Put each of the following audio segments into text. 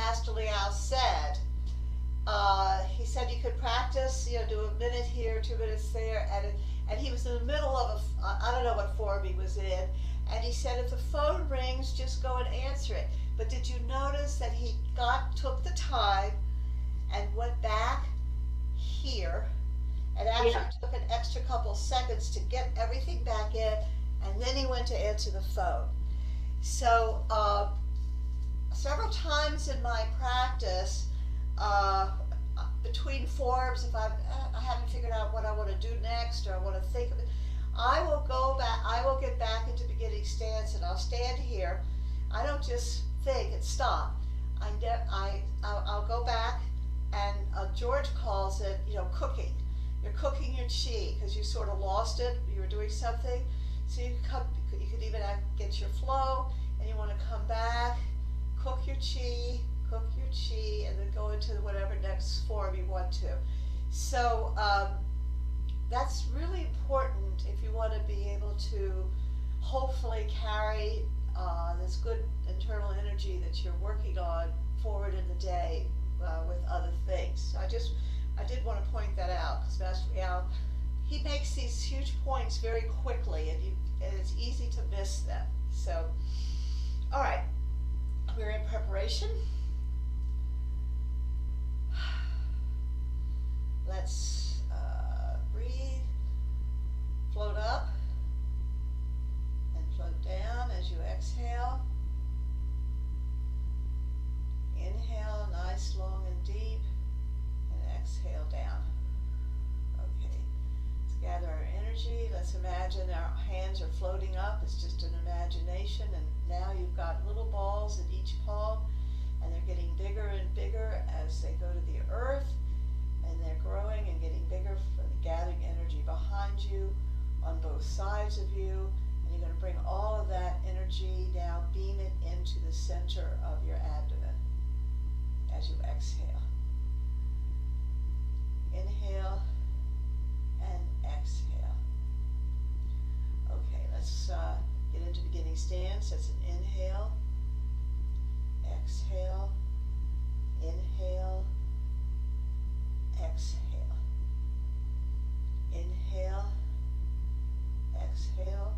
Master Liao said. He said you could practice, do a minute here, 2 minutes there, and he was in the middle of I don't know what form he was in, and he said if the phone rings, just go and answer it. But did you notice that he took the time and went back here, and actually Yeah. took an extra couple seconds to get everything back in, and then he went to answer the phone. So several times in my practice, uh, between forms, if I haven't figured out what I want to do next, or I want to think of it, I will go back. I will get back into beginning stance, and I'll stand here. I don't just think and stop. I'll go back, and George calls it, cooking. You're cooking your chi because you sort of lost it. You were doing something, so you could even get your flow, and you want to come back, cook your chi, and then go into whatever next form you want to. So that's really important if you want to be able to hopefully carry this good internal energy that you're working on forward in the day with other things. I did want to point that out because Master Liao, he makes these huge points very quickly, and it's easy to miss them. So, all right, we're in preparation. Let's breathe, float up, and float down as you exhale. Inhale, nice, long, and deep, and exhale down. Okay, let's gather our energy. Let's imagine our hands are floating up. It's just an imagination, and now you've got little balls in each palm, and they're getting bigger and bigger as they go to the earth, and they're growing and getting bigger from gathering energy behind you, on both sides of you, and you're going to bring all of that energy now, beam it into the center of your abdomen as you exhale. Inhale and exhale. Okay, let's get into beginning stance. That's an inhale, exhale, inhale, exhale. Inhale, exhale.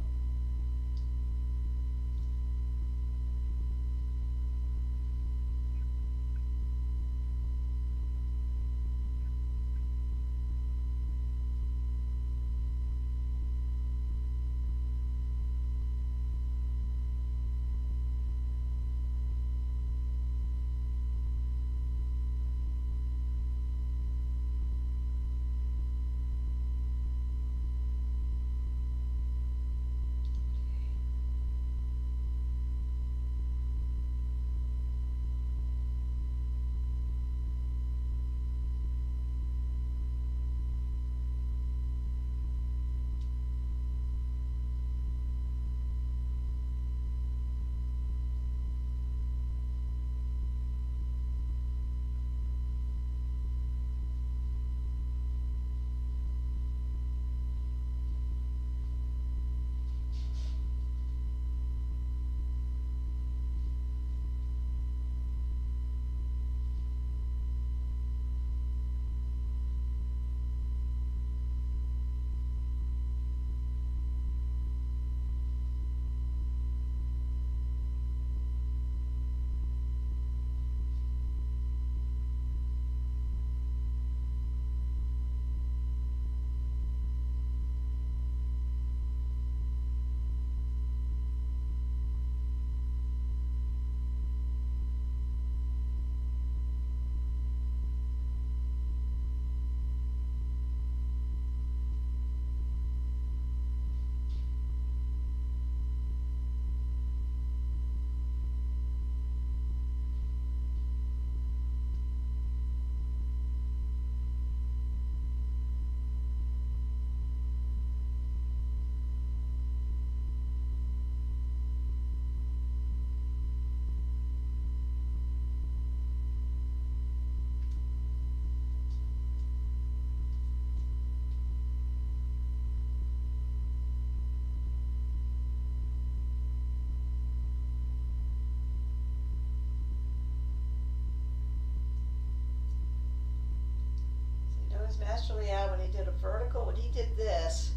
was Master Liao when he did a vertical. When he did this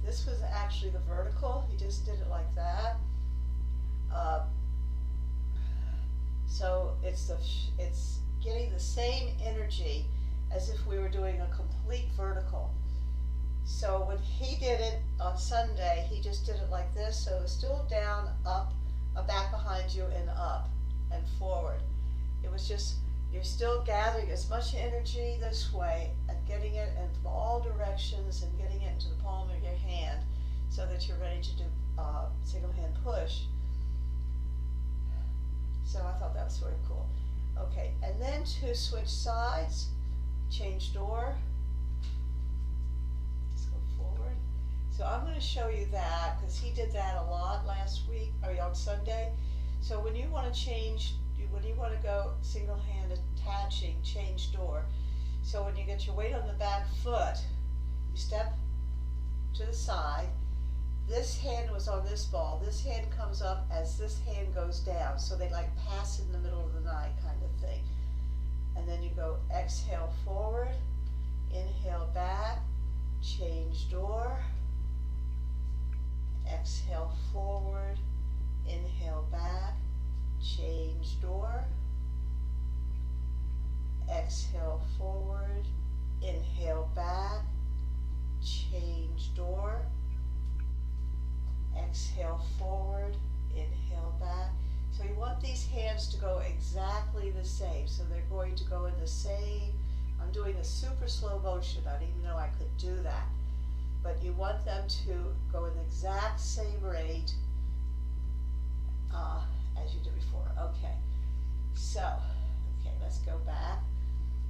was actually the vertical. He just did it like that. So it's getting the same energy as if we were doing a complete vertical. So when he did it on Sunday, he just did it like this. So it's still down, up, back behind you, and up and forward. It was just, you're still gathering as much energy this way and getting it in all directions and getting it into the palm of your hand so that you're ready to do single hand push. So I thought that was sort of cool. Okay, and then to switch sides, change door. Let's go forward. So I'm going to show you that because he did that a lot last week, or on Sunday. So when you want to change, when you want to go single hand attaching, change door. So when you get your weight on the back foot, you step to the side. This hand was on this ball. This hand comes up as this hand goes down. So they like pass in the middle of the night kind of thing. And then you go exhale forward, inhale back, change door, exhale forward, inhale back, change door, exhale forward, inhale back, change door, exhale forward, inhale back. So you want these hands to go exactly the same. So they're going to go in the same, I'm doing a super slow motion. I didn't even know I could do that. But you want them to go in the exact same rate as you did before. Okay, so, okay, let's go back.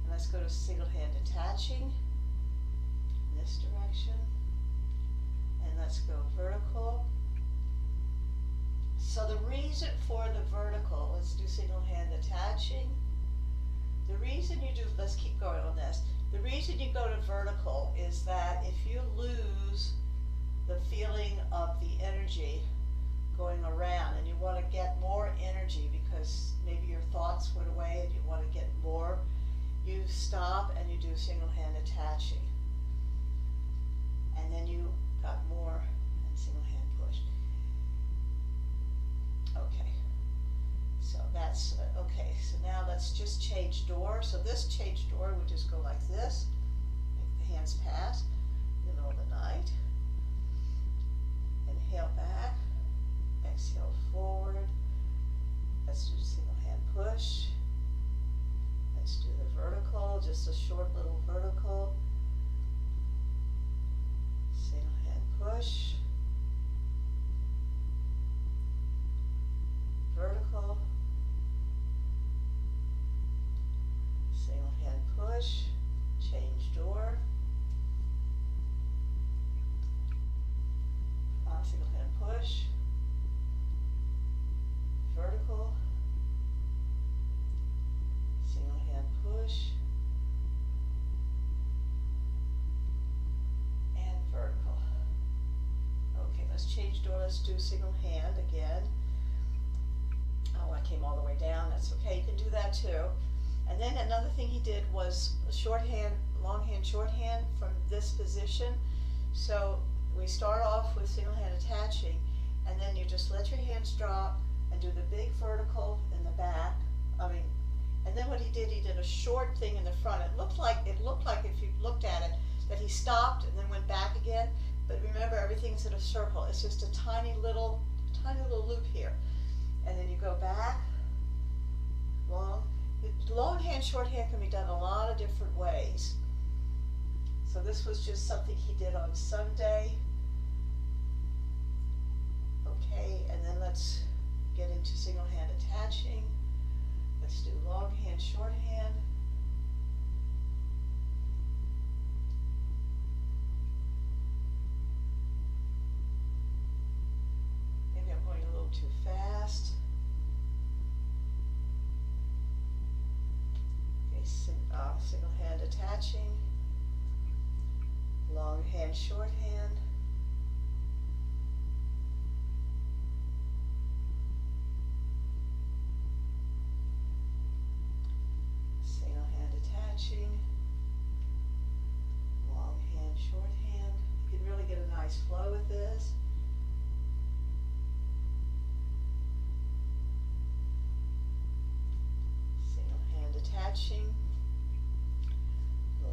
And let's go to single hand attaching in this direction. And let's go vertical. So the reason for the vertical, let's do single hand attaching. The reason you do, let's keep going on this. The reason you go to vertical is that if you lose the feeling of the energy going around and you want to get more energy because maybe your thoughts went away and you want to get more, you stop and you do single hand attaching. And then you got more and single hand push. Okay, so that's, okay, so now let's just change door. So this change door would just go like this, make the hands pass in the middle of the night. Inhale back, exhale forward. Let's do single hand push. Let's do the vertical, just a short little vertical. Single hand push. Vertical. Single hand push. Change door. Single hand push. Vertical. Single hand push. And vertical. Okay, let's change door. Let's do single hand again. Oh, I came all the way down. That's okay. You can do that too. And then another thing he did was shorthand, long hand, shorthand from this position. So we start off with single hand attaching, and then you just let your hands drop and do the big vertical in the back. And then what he did a short thing in the front. It looked like if you looked at it that he stopped and then went back again. But remember, everything's in a circle. It's just a tiny little loop here. And then you go back, long hand, short hand can be done a lot of different ways. So this was just something he did on Sunday. Okay, and then let's get into single hand attaching. Let's do long hand, short hand. Maybe I'm going a little too fast. Okay, single hand attaching. Long hand, short hand. Single hand attaching. this. Single hand attaching,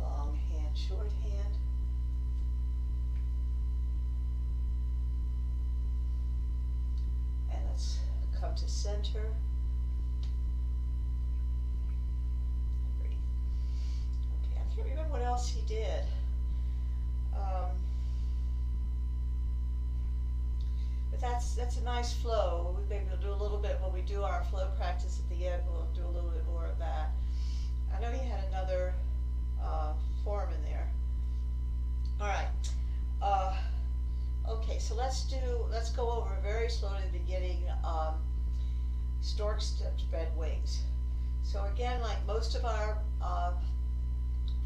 long hand, short hand. And let's come to center. And breathe. Okay, I can't remember what else he did. But that's a nice flow. Maybe we'll do a little bit when we do our flow practice at the end. We'll do a little bit more of that. I know he had another form in there. All right. Okay, so let's go over very slowly the beginning. Stork spread wings. So again, like most of our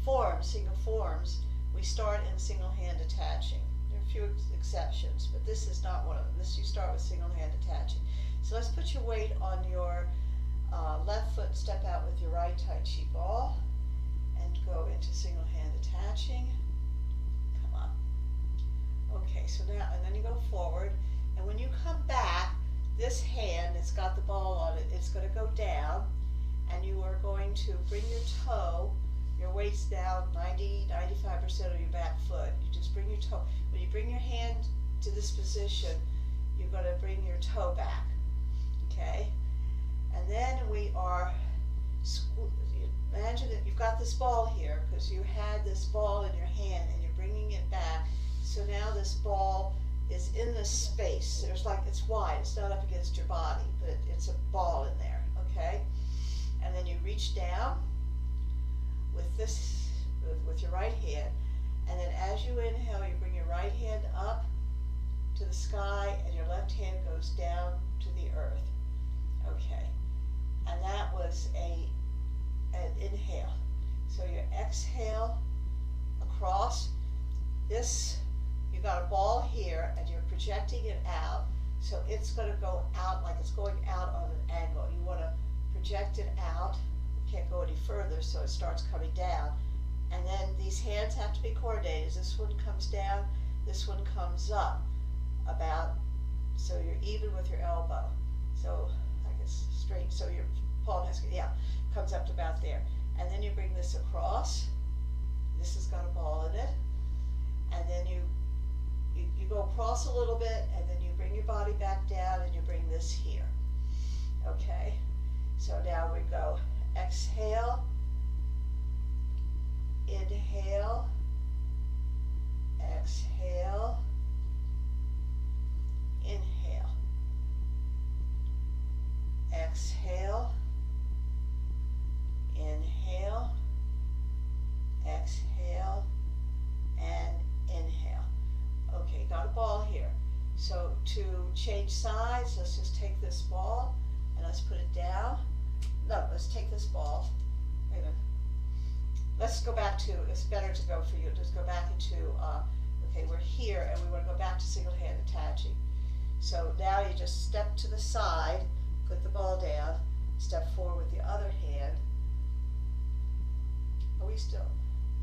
forms, single forms, we start in single hand attaching. There are a few exceptions, but this is not one of them. This you start with single hand attaching. So let's put your weight on your left foot, step out with your right Tai Chi ball, and go into single hand attaching. Come on. Okay, so now, and then you go forward, and when you come back, this hand, it's got the ball on it, it's going to go down, and you are going to bring your toe, your weight's down 90-95% of your back foot. You just bring your toe. When you bring your hand to this position, you're going to bring your toe back, okay? And then we are, imagine that you've got this ball here because you had this ball in your hand and you're bringing it back. So now this ball is in this space. There's like, it's wide, it's not up against your body, but it's a ball in there, okay? And then you reach down with this, with your right hand, and then as you inhale, you bring your right hand up to the sky and your left hand goes down to the earth. Okay, and that was an inhale. So you exhale across this, you got a ball here and you're projecting it out, so it's going to go out like it's going out on an angle. You want to project it out. Can't go any further, so it starts coming down, and then these hands have to be coordinated. This one comes down, this one comes up about, so you're even with your elbow, so like it's straight, so your palm has, yeah, comes up to about there, and then you bring this across. This has got a ball in it, and then you go across a little bit, and then you bring your body back down and you bring this here. Okay, so now we go exhale, inhale, exhale, inhale, exhale, inhale, exhale, and inhale. Okay, got a ball here. So to change sides, let's just take this ball and let's put it down. No, let's take this ball. Wait a minute. Let's go back to, it's better to go for you, just go back into, okay, we're here and we want to go back to single hand attaching. So now you just step to the side, put the ball down, step forward with the other hand. Are we still?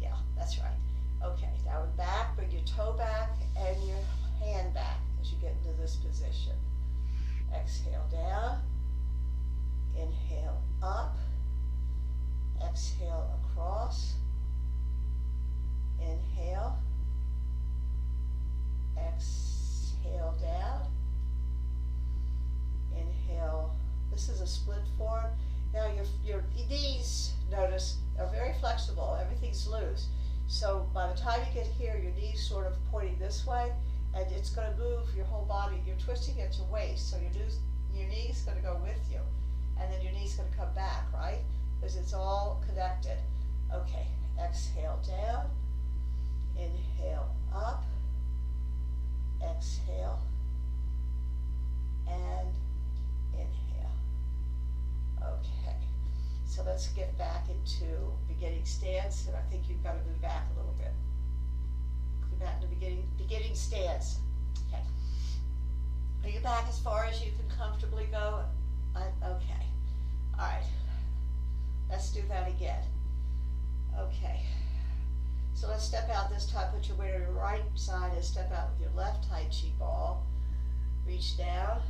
Yeah, that's right. Okay, now we're back, bring your toe back and your hand back as you get into this position. Exhale down. Inhale up, exhale across, inhale, exhale down, inhale. This is a split form. Now your knees, notice, are very flexible, everything's loose. So by the time you get here, your knees sort of pointing this way, and it's going to move your whole body. You're twisting at your waist, so your knee's going to go with you. And then your knee's going to come back, right? Because it's all connected. Okay, exhale down, inhale up, exhale, and inhale. Okay, so let's get back into beginning stance, and I think you've got to move back a little bit. Go back to beginning stance. Okay. Are you back as far as you can comfortably go? Okay. All right. Let's do that again. Okay. So let's step out this time. Put your weight on your right side and step out with your left Tai Chi ball. Reach down,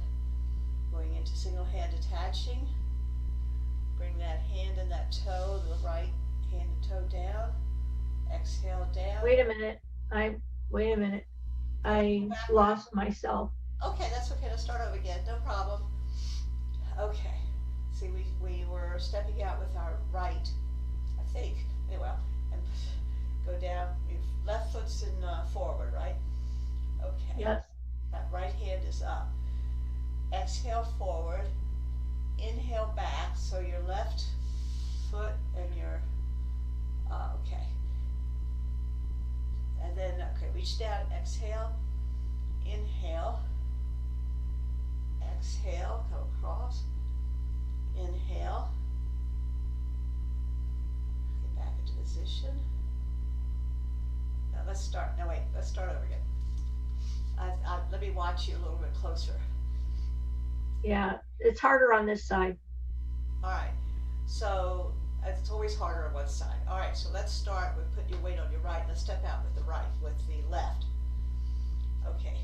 going into single hand attaching. Bring that hand and that toe, the right hand and toe down. Exhale down. Wait a minute. Wait a minute. I lost myself. Okay, that's okay. Let's start over again. No problem. Okay. See, we were stepping out with our right, I think. Anyway, and go down. Your left foot's in forward, right? Okay. Yes. That right hand is up. Exhale forward. Inhale back. So your left foot and your, okay. And then, okay, reach down, exhale. Inhale. Exhale, come across. Inhale. Get back into position. Now let's start. No, wait, let's start over again. Let me watch you a little bit closer. Yeah. It's harder on this side. All right. So it's always harder on one side. All right. So let's start with putting your weight on your right. Let's step out with the right, with the left. Okay.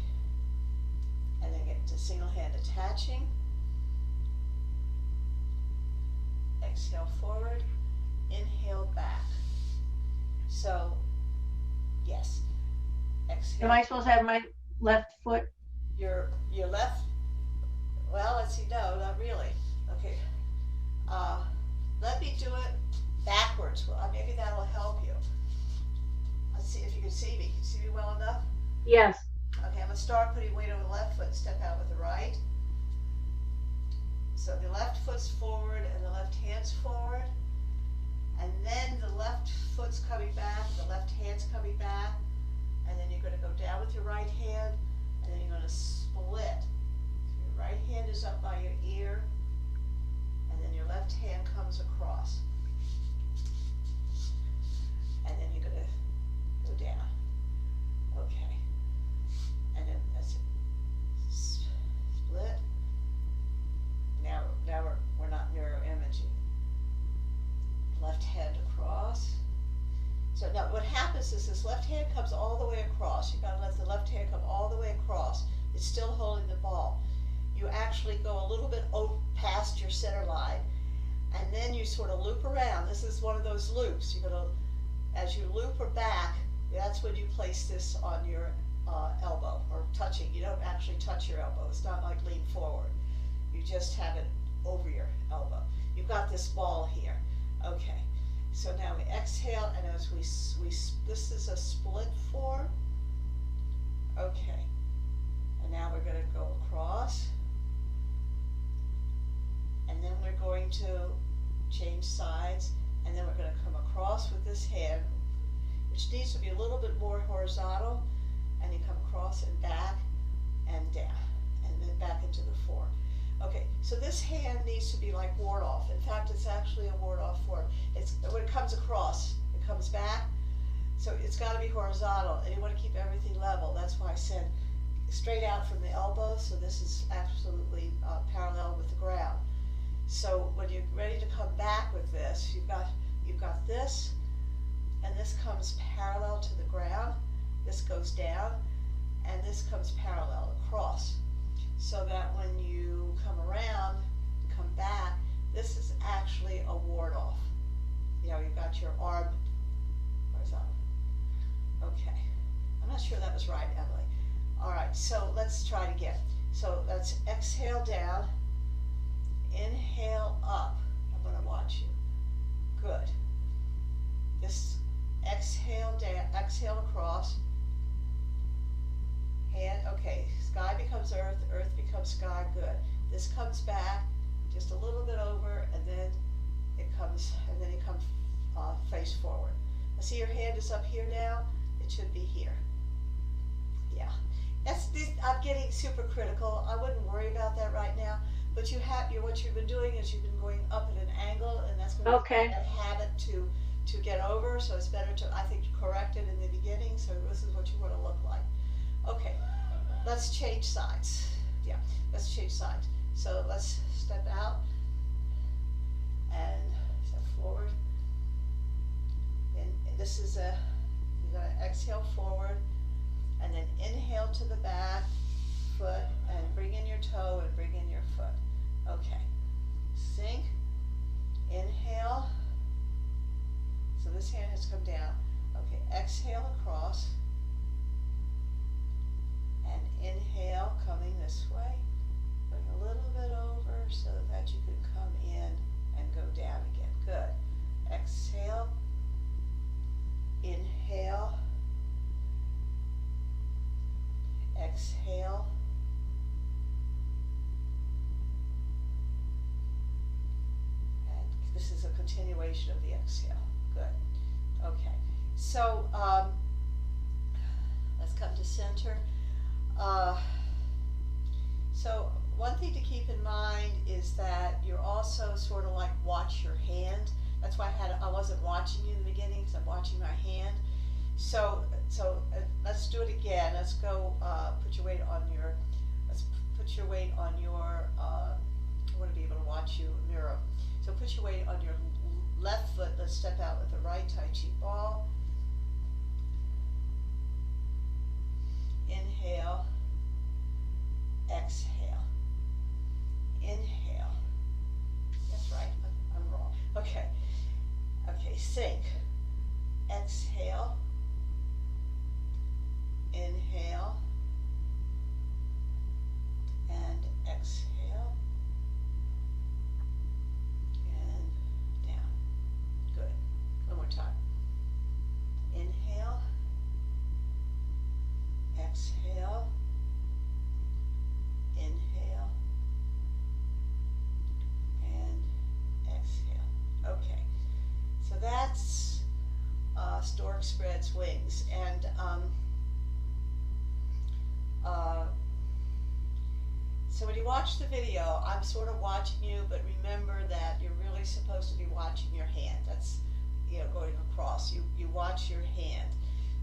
And then get to single hand attaching. Exhale forward. Inhale back. So, yes. Exhale. Am I supposed to have my left foot? Your left. Well, let's see. No, not really. Okay. Let me do it backwards. Well, maybe that'll help you. Let's see if you can see me. Can you see me well enough? Yes. Okay, I'm gonna start putting weight on the left foot. Step out with the right. So the left foot's forward and the left hand's forward. And then the left foot's coming back, the left hand's coming back. And then you're gonna go down with your right hand, and then you're gonna split. So your right hand is up by your ear, and then your left hand comes across. And then you're gonna go down. Okay. And then that's it. Split. Now we're not mirror imaging. Left hand across. So now what happens is this left hand comes all the way across. You gotta let the left hand come all the way across. It's still holding the ball. You actually go a little bit past your center line, and then you sort of loop around. This is one of those loops. You're gonna, as you loop her back, that's when you place this on your elbow, or touching. You don't actually touch your elbow. It's not like lean forward. You just have it over your elbow. You've got this ball here. Okay. So now we exhale, and as we this is a split form. Okay. And now we're going to go across. And then we're going to change sides, and then we're going to come across with this hand, which needs to be a little bit more horizontal, and you come across and back and down, and then back into the form. Okay, so this hand needs to be like ward off. In fact, it's actually a ward off form. It's when it comes across, it comes back. So it's got to be horizontal, and you want to keep everything level. That's why I said straight out from the elbow. So this is absolutely parallel with the ground. So when you're ready to come back with this, you've got this, and this comes parallel to the ground. This goes down, and this comes parallel across. So that when you come around, come back, this is actually a ward off. You know, you've got your arm horizontal. Okay. I'm not sure that was right, Emily. All right, so let's try it again. So let's exhale down, inhale up. I'm going to watch you. Good. This exhale down, exhale across. Hand, okay, sky becomes earth, earth becomes sky, good. This comes back just a little bit over, and then it comes face forward. I see your hand is up here now. It should be here. Yeah, I'm getting super critical. I wouldn't worry about that right now. But what you've been doing is you've been going up at an angle, and that's going to be a habit to get over. So it's better to, I think, correct it in the beginning. So this is what you want to look like. Okay, let's change sides. Yeah, let's change sides. So let's step out and step forward. And this is a exhale forward, and then inhale to the back foot, and bring in your toe and bring in your foot. Okay, sink, inhale, so this hand has come down. Okay, exhale across, and inhale coming this way. Bring a little bit over so that you can come in and go down again. Good. Exhale, inhale, exhale, and this is a continuation of the exhale. Good. Okay, so let's come to center. So one thing to keep in mind is that you're also sort of like watch your hand. That's why I wasn't watching you in the beginning, because I'm watching my hand. So let's do it again. Let's go. Put your weight on your. Let's put your weight on your. I want to be able to watch you mirror. So put your weight on your left foot. Let's step out with the right Tai Chi ball. Inhale. Exhale. Inhale. That's right. I'm wrong. Okay. Okay. Sink. Exhale. Inhale. And exhale. And down. Good. One more time. Inhale. Exhale. Inhale. And exhale. Okay. So that's stork spreads wings. And so when you watch the video, I'm sort of watching you, but remember that you're really supposed to be watching your hand. That's, going across. You watch your hand,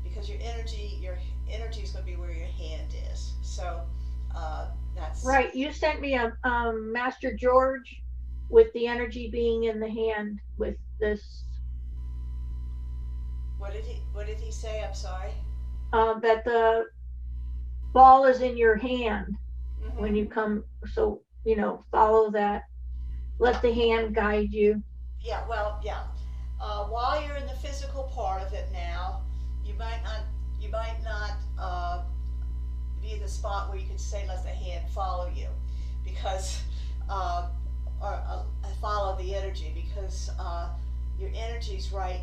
because your energy is going to be where your hand is. So that's Right. You sent me a Master George with the energy being in the hand with this. What did he say? I'm sorry. That the ball is in your hand Mm-hmm. when you come. So, follow that. Let the hand guide you. Yeah, well, yeah. While you're in the physical part of it now, you might not be in the spot where you can say let the hand follow you, because or follow the energy, because your energy's right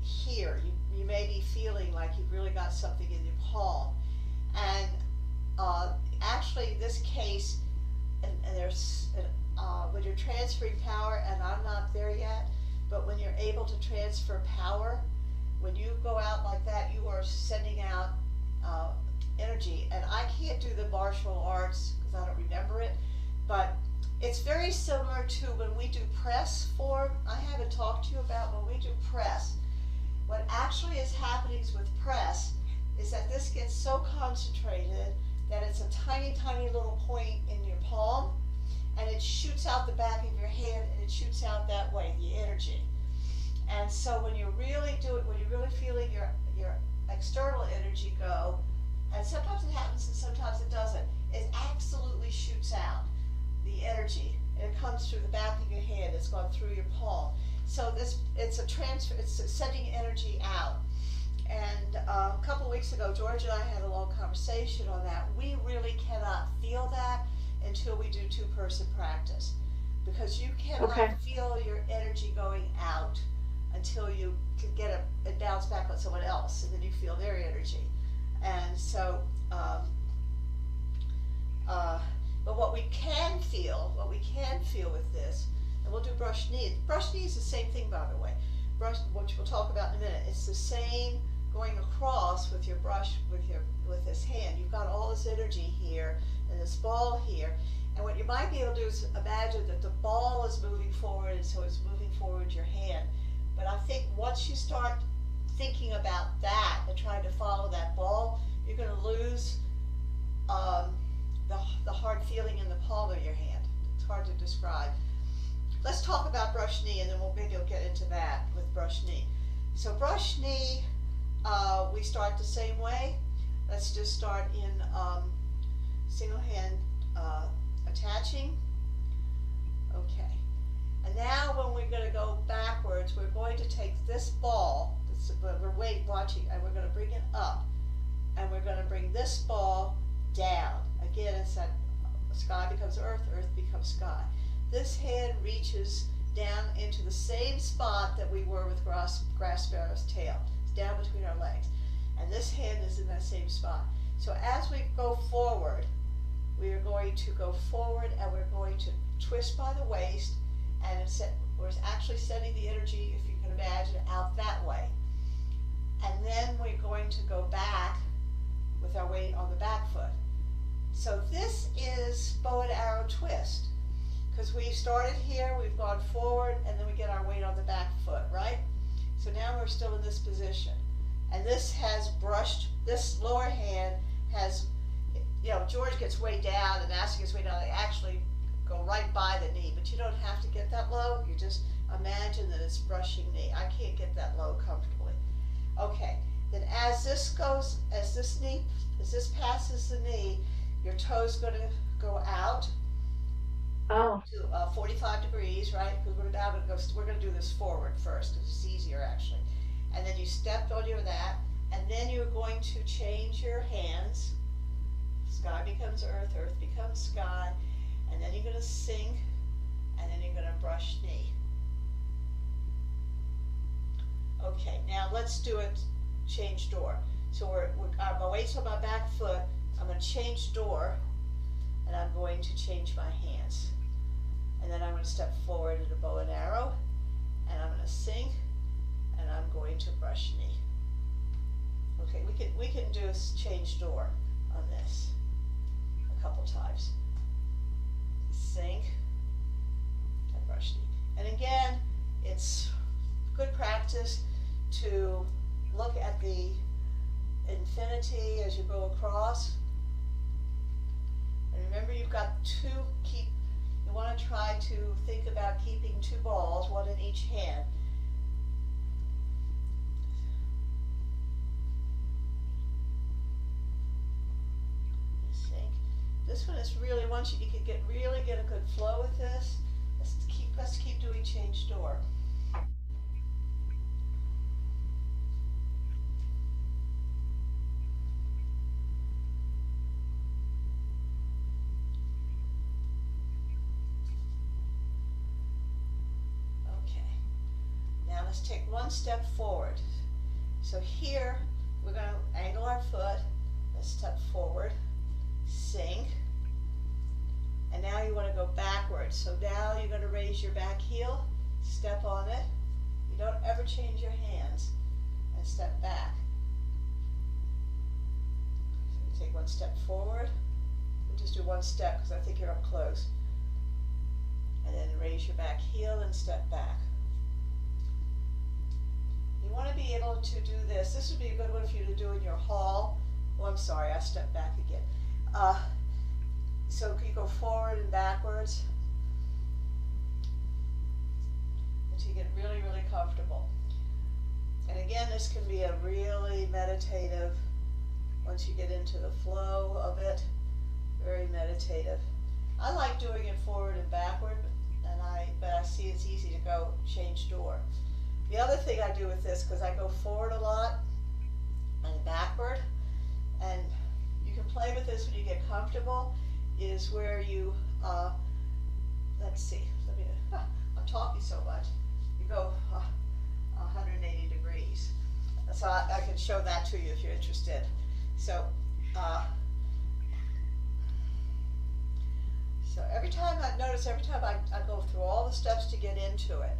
here. You may be feeling like you've really got something in your palm, and actually this case, and there's when you're transferring power, and I'm not there yet, but when you're able to transfer power, when you go out like that, you are sending out energy. And I can't do the martial arts because I don't remember it, but it's very similar to when we do press form. I haven't talked to you about when we do press. What actually is happening with press is that this gets so concentrated that it's a tiny, tiny little point in your palm, and it shoots out the back of your hand, and it shoots out that way, the energy. And so when you really do it, when you're really feeling your external energy go, and sometimes it happens and sometimes it doesn't, it absolutely shoots out the energy, and it comes through the back of your hand. It's gone through your palm. So it's a transfer. It's sending energy out. And a couple of weeks ago, George and I had a long conversation on that. We really cannot feel that until we do two-person practice, because you cannot feel your energy going out until you can get it bounce back on someone else, and then you feel their energy. And so, but what we can feel with this, and we'll do brush knee. Brush knee is the same thing, by the way. Brush, which we'll talk about in a minute. It's the same going across with your brush, with this hand. You've got all this energy here and this ball here. And what you might be able to do is imagine that the ball is moving forward, and so it's moving forward your hand. But I think once you start thinking about that and trying to follow that ball, you're going to lose the hard feeling in the palm of your hand. It's hard to describe. Let's talk about brush knee, and then maybe we'll get into that with brush knee. So brush knee, we start the same way. Let's just start in single hand attaching. Okay. And now when we're going to go backwards, we're going to take this ball, we're watching, and we're going to bring it up. And we're going to bring this ball down. Again, it's that sky becomes earth, earth becomes sky. This hand reaches down into the same spot that we were with grass sparrow's tail. It's down between our legs. And this hand is in that same spot. So as we go forward, we are going to go forward and we're going to twist by the waist, and we're actually sending the energy, if you can imagine, out that way. And then we're going to go back with our weight on the back foot. So this is bow and arrow twist, because we started here, we've gone forward, and then we get our weight on the back foot, right? So now we're still in this position. And this has brushed, this lower hand has, you know, George gets way down and Ashley gets way down. They actually go right by the knee, but you don't have to get that low. You just imagine that it's brushing knee. I can't get that low comfortably. Okay, then as this passes the knee, your toe's going to go out to 45 degrees, right? Because we're going to do this forward first, because it's easier actually. And then you stepped on your that, and then you're going to change your hands. Sky becomes earth, earth becomes sky, and then you're going to sink, and then you're going to brush knee. Okay, now let's do it, change door. So my weight's on my back foot, I'm going to change door, and I'm going to change my hands. And then I'm going to step forward in a bow and arrow, and I'm going to sink, and I'm going to brush knee. Okay, we can do change door on this a couple times. Sink and brush knee. And again, it's good practice to look at the infinity as you go across. And remember, you've got you want to try to think about keeping two balls, one in each hand. This one is really, once you can really get a good flow with this, let's keep doing change door. Okay, now let's take one step forward. So here, we're going to angle our foot, let's step forward, sink, and now you want to go backwards. So now you're going to raise your back heel, step on it. You don't ever change your hands, and step back. So you take one step forward. We'll just do one step because I think you're up close. And then raise your back heel and step back. You want to be able to do this. This would be a good one for you to do in your hall. Oh, I'm sorry, I stepped back again. So you go forward and backwards until you get really, really comfortable. And again, this can be a really meditative, once you get into the flow of it, very meditative. I like doing it forward and backward, but I see it's easy to go change door. The other thing I do with this, because I go forward a lot and backward, and you can play with this when you get comfortable, is where you, let's see, I'm talking so much, you go 180 degrees. So I can show that to you if you're interested. So, every time I go through all the steps to get into it.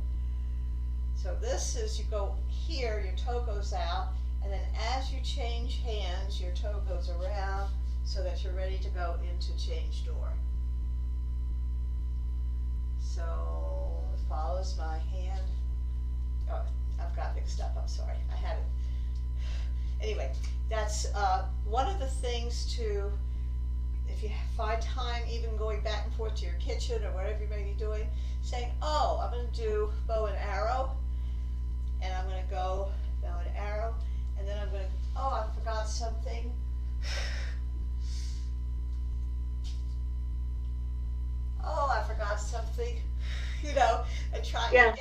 So this is, you go here, your toe goes out, and then as you change hands, your toe goes around so that you're ready to go into change door. So it follows my hand. Oh, I've got mixed up, I'm sorry. I had it. Anyway, that's one of the things to, if you find time even going back and forth to your kitchen or whatever you may be doing, saying, oh, I'm going to do bow and arrow, and I'm going to go bow and arrow, and then I'm going try Yeah.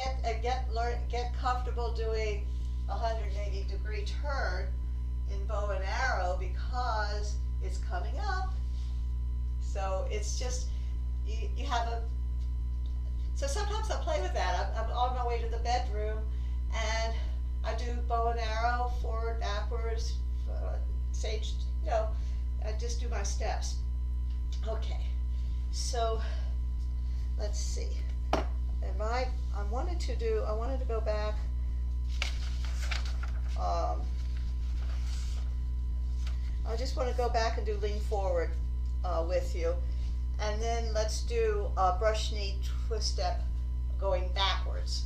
get comfortable doing a 180-degree turn in bow and arrow because it's coming up. So it's just, you have a, so sometimes I'll play with that. I'm on my way to the bedroom and I do bow and arrow, forward, backwards, sage, you know, I just do my steps. Okay, so let's see. I wanted to go back. I just want to go back and do lean forward with you. And then let's do brush knee twist step going backwards.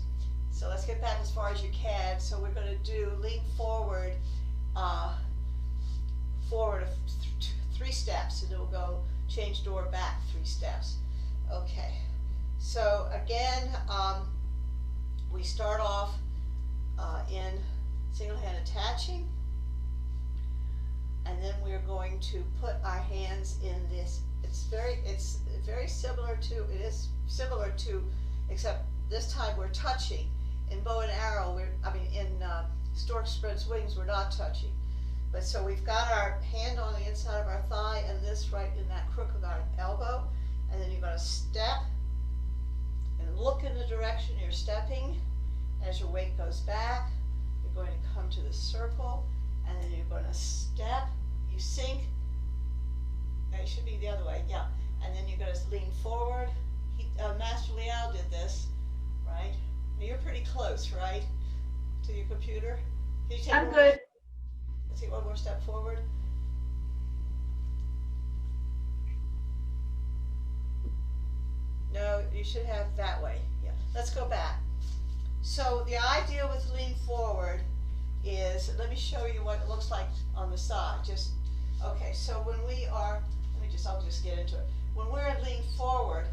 So let's get back as far as you can. So we're going to do lean forward, forward 3 steps, and then we'll go change door back 3 steps. Okay. So again, we start off in single hand attaching, and then we're going to put our hands in this. It's very similar to, except this time we're touching. In bow and arrow, in stork spreads wings, we're not touching. But so we've got our hand on the inside of our thigh and this right in that crook of our elbow, and then you're going to step and look in the direction you're stepping. As your weight goes back, you're going to come to the circle, and then you're going to step, you sink. It should be the other way, yeah. And then you're going to lean forward. Master Liao did this, right? You're pretty close, right, to your computer? Can you take I'm good. Let's take one more step forward. No, you should have that way. Yeah. Let's go back. So the idea with lean forward is, let me show you what it looks like on the side. Okay, so when we are, I'll just get into it. When we're in lean forward,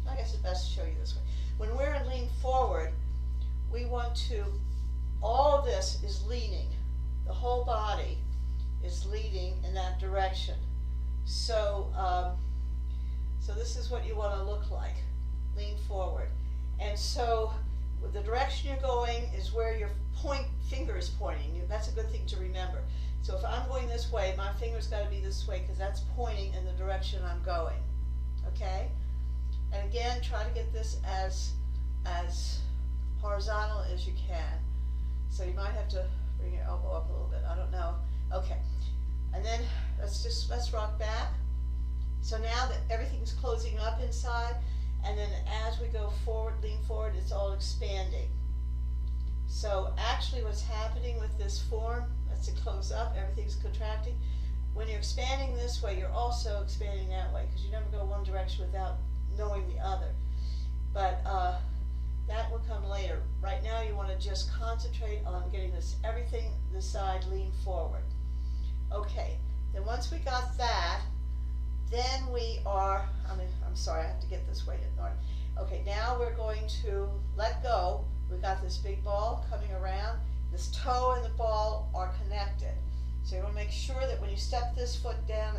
I guess it's best to show you this way. When we're in lean forward, we want to, all of this is leaning. The whole body is leading in that direction. So, so this is what you want to look like, lean forward. And so the direction you're going is where your finger is pointing. That's a good thing to remember. So if I'm going this way, my finger's got to be this way because that's pointing in the direction I'm going. Okay? And again, try to get this as horizontal as you can. So you might have to bring your elbow up a little bit. I don't know. Okay. And then let's rock back. So now that everything's closing up inside, and then as we go forward, lean forward, it's all expanding. So actually what's happening with this form, as it close up, everything's contracting. When you're expanding this way, you're also expanding that way, because you never go one direction without knowing the other. But that will come later. Right now you want to just concentrate on getting this side lean forward. Okay, then once we got that, then we are, I'm sorry, I have to get this way in order. Okay, now we're going to let go. We've got this big ball coming around. This toe and the ball are connected. So you want to make sure that when you step this foot down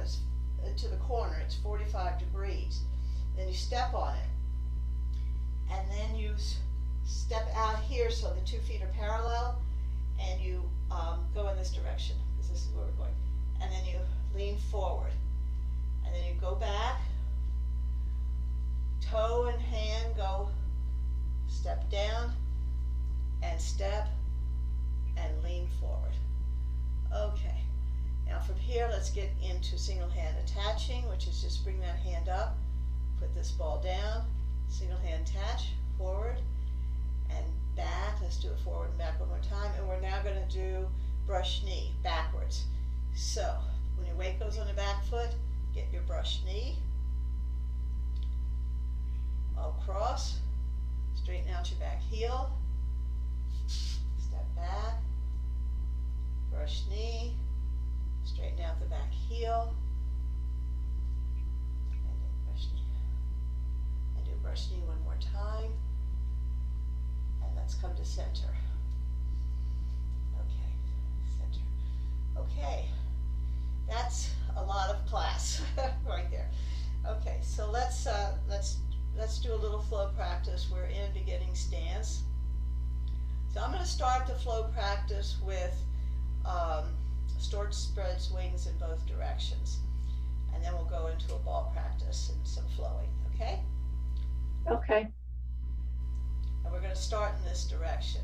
into the corner, it's 45 degrees. Then you step on it. And then you step out here so the 2 feet are parallel, and you go in this direction, because this is where we're going. And then you lean forward. And then you go back, toe and hand go, step down, and step, and lean forward. Okay, now from here let's get into single hand attaching, which is just bring that hand up, put this ball down, single hand attach, forward, and back. Let's do it forward and back one more time, and we're now going to do brush knee, backwards. So, when your weight goes on the back foot, get your brush knee, across, straighten out your back heel, step back, brush knee, straighten out the back heel, and then brush knee. And do brush knee one more time, and let's come to center. Okay, center. Okay, that's a lot of class right there. Okay, so let's do a little flow practice. We're in beginning flowing stance. So I'm going to start the flow practice with storch spreads wings in both directions. And then we'll go into a ball practice and some flowing, okay? Okay. And we're going to start in this direction.